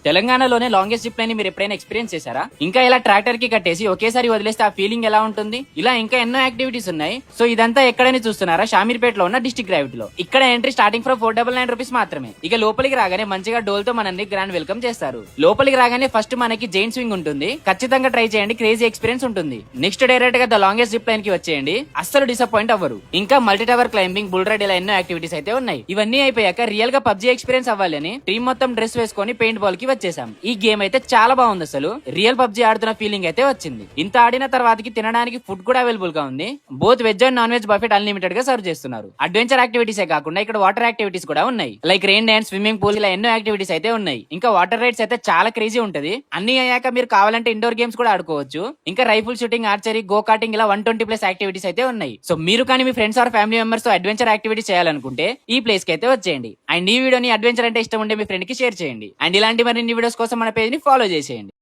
తెలంగాణలోనే longest zip line మీరు ఎప్పుడైనా ఎక్స్పీరియన్స్ చేశారా? ఇంకా ఇలా ట్రాక్టర్ కి కట్టేసి ఒకేసారి వదిలేస్తే ఆ ఫీలింగ్ ఎలా ఉంటుంది? ఇలా ఇంకా ఎన్నో యాక్టివిటీస్ ఉన్నాయి. సో ఇదంతా ఎక్కడని చూస్తున్నారా? షామీర్పేటలో ఉన్న డిస్ట్రిక్ట్ గ్రావిటీలో. ఇక్కడ ఎంట్రీ స్టార్టింగ్ ఫ్రమ్ 499 రూపీస్ మాత్రమే. ఇక లోపలికి రాగానే మంచిగా డోల్ తో మనల్ని గ్రాండ్ వెల్కమ్ చేస్తారు. లోపలికి రాగానే ఫస్ట్ మనకి జైన్ స్వింగ్ ఉంటుంది. ఖచ్చితంగా ట్రై చేయండి, క్రేజీ ఎక్స్పీరియన్స్ ఉంటుంది. నెక్స్ట్ డైరెక్ట్ గా ద లాంగెస్ట్ జిప్ లైన్ కి వచ్చేయండి, అస్సలు డిసప్పాయింట్ అవ్వరు. ఇంకా multi tower climbing, bull ride ఇలా ఎన్నో యాక్టివిటీస్ అయితే ఉన్నాయి. ఇవన్నీ అయిపోయాక రియల్ గా పబ్జీ ఎక్స్పీరియన్స్ అవ్వాలని టీమ్ మొత్తం డ్రెస్ వేసుకొని పెయింట్ బాల్ కి వచ్చేసాం. ఈ గేమ్ అయితే చాలా బాగుంది. అసలు రియల్ పబ్జీ ఆడుతున్న ఫీలింగ్ అయితే వచ్చింది. ఇంత ఆడిన తర్వాతకి తినడానికి ఫుడ్ కూడా అవైలబుల్ గా ఉంది. Both veg and non veg buffet unlimited గా సర్వ్ చేస్తున్నారు. అడ్వెంచర్ యాక్టివిటీస్ కాకుండా ఇక్కడ వాటర్ యాక్టివిటీస్ కూడా ఉన్నాయి. Like rain dance, swimming pool ఇలా ఎన్నో యాక్టివిటీస్ అయితే ఉన్నాయి. ఇంకా వాటర్ రైడ్స్ అయితే చాలా క్రేజీ ఉంటది. అన్ని అయ్యాక మీరు కావాలంటే ఇండోర్ గేమ్స్ కూడా ఆడుకోవచ్చు. ఇంకా Reiffel shooting, archery, go karting ఇలా 120+ యాక్టివిటీస్ అయితే ఉన్నాయి. సో మీరు కానీ మీ ఫ్రెండ్స్ ఆర్ ఫ్యామిలీ మెంబర్స్ తో అడ్వెంచర్ యాక్టివిటీస్ చేయాలనుకుంటే ఈ ప్లేస్ కి అయితే వచ్చేయండి. అండ్ ఈ వీడియోని అడ్వెంచర్ అంటే ఇష్టం ఉంటే మీ ఫ్రెండ్ కి షేర్ చేయండి. అండ్ ఇలాంటి మరిన్ని వీడియోస్ కోసం మన పేజ్ ని ఫాలో చేసేయండి.